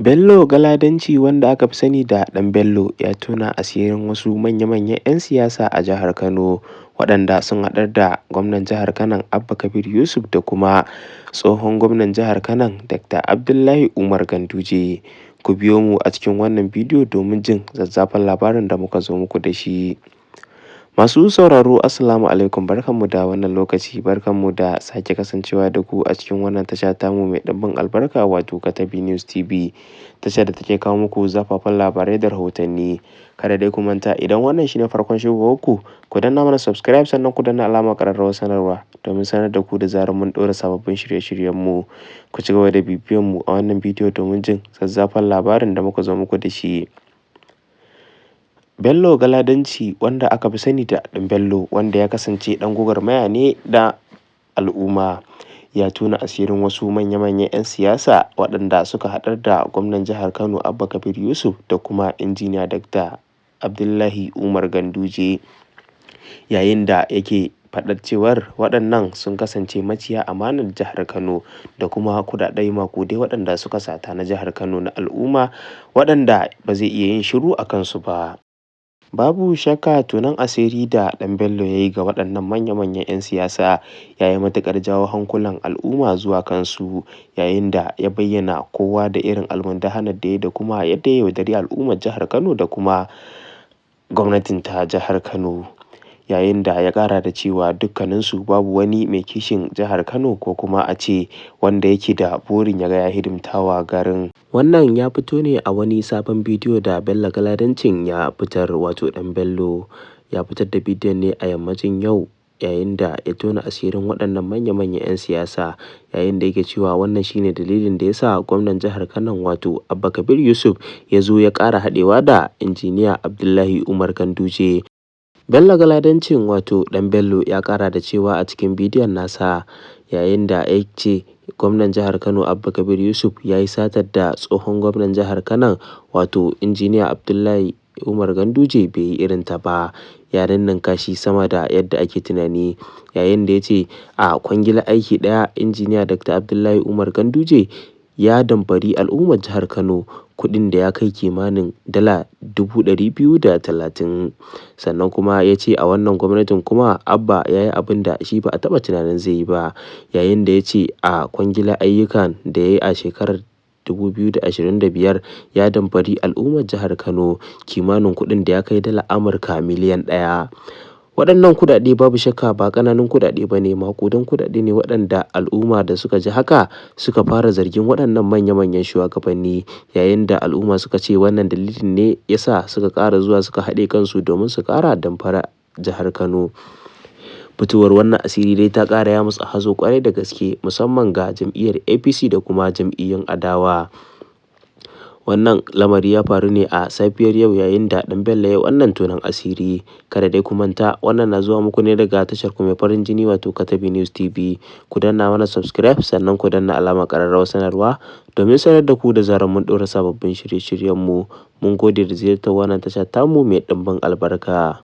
Bello Galadanci, wanda aka fi sani da Ɗan Bello, ya tona asirin wasu manya-manyan 'yan siyasa a jihar Kano, waɗanda sun haɗar da gwamnan jihar Kanon Abba Kabir Yusuf da kuma tsohon gwamnan jihar Kanon Dr. Abdullahi Umar Ganduje. Ku biyo mu a cikin wannan bidiyo domin jin zazzafan labarin da muka zo muku da shi. Masu sauraro, Assalamu alaikum, barkanmu da wannan lokaci, barkanmu da sake kasancewa da ku a cikin wannan tasha tamu mai ɗimbin albarka, wato Katabi News TV, tashar da take kawo muku zafafan labarai da rahotanni. Kada dai ku manta, idan wannan shine farkon shigowarku, ku danna mana subscribe sannan ku danna alamar ƙararrawar sanarwa domin sanar da ku da zarar mun ɗora sababbin shirye-shiryenmu. Ku ci gaba da bibiyan mu a wannan bidiyo domin jin zazzafan labarin da muka zo muku da shi. Bello Galadanci, wanda aka fi sani da Ɗan Bello, wanda ya kasance ɗan gwagwarmaya ne da al'umma, ya tona asirin wasu manya-manyan 'yan siyasa waɗanda suka haɗar da gwamnan jihar Kano Abba Kabir Yusuf da kuma injiniya Dr. Abdullahi Umar Ganduje, yayin da yake faɗar cewar waɗannan sun kasance maciya amanar jihar Kano da kuma kuɗaɗe maƙudai waɗanda suka sata na jihar Kano na al'umma, waɗanda ba zai iya yin shiru a kansu ba. Babu shakka tonon asiri da Ɗan Bello ya yi ga waɗannan manya-manyan 'yan siyasa ya yi matuƙar jawo hankulan al'umma zuwa kansu, yayin da ya bayyana kowa da irin almundahanar da ya da kuma yadda ya yaudari al'ummar jihar Kano da kuma gwamnatin ta jihar Kano. Yayin da ya ƙara da cewa dukkaninsu babu wani mai kishin jihar Kano ko kuma a ce wanda yake da burin ya ga ya hidimtawa garin. Wannan ya fito ne a wani sabon bidiyo da Bello Galadancin ya fitar, wato Ɗan Bello ya fitar da bidiyon ne a yammacin yau, yayin da ya tona asirin waɗannan manya-manyan 'yan siyasa, yayin da yake cewa wannan shine dalilin da ya sa gwamnan jihar Kano, wato Abba Kabir Yusuf, ya zo ya ƙara haɗewa da injiniya Abdullahi Umar Ganduje. Bello Galadancin, wato Ɗan Bello, ya ƙara da cewa a cikin bidiyon nasa, yayin da ya ce gwamnan jihar Kano Abba Kabir Yusuf ya yi satar da tsohon gwamnan jihar Kano, wato injiniya Abdullahi Umar Ganduje bai yi irin ta ba, ya ninninka shi sama da yadda ake tunani, yayin da ya ce a kwangilar aiki ɗaya injiniya Dr. Abdullahi Umar Ganduje ya damfari al'ummar jihar Kano kuɗin da ya kai kimanin dala 230. Sannan kuma ya ce a wannan gwamnatin kuma Abba ya yi abin da shi ba a taɓa tunanin zai yi ba, yayin da ya ce a kwangilar ayyukan da ya yi a shekarar 2025 ya damfari al'ummar jihar Kano kimanin kuɗin da ya kai dala Amurka miliyan 1. Waɗannan kuɗaɗe babu shakka ba ƙananun kuɗaɗe ba ne, maƙudan kuɗaɗe ne waɗanda al'umma da suka ji haka suka fara zargin waɗannan manya-manyan shugabanni, yayin da al'umma suka ce wannan dalilin ne ya sa suka ƙara zuwa suka haɗe kansu domin su ƙara damfara jihar Kano. Fitowar wannan asiri dai ta ƙara yamutsa hazo ƙwarai da gaske, musamman ga jam'iyyar APC da kuma jam'iyyun adawa. Wannan lamari ya faru ne a safiyar yau, yayin da Ɗan Bello ya wannan tonon asiri. Kada dai ku manta, wannan na zuwa muku ne daga tashar ku mai farin jini, wato Katabi News TV. Ku danna mana subscribe sannan ku danna alamar ƙararrawar sanarwa domin sanar da ku da zarar mun ɗora sababbin shirye-shiryenmu. Mun gode da ziyartar wannan tasha tamu mai ɗimbin albarka.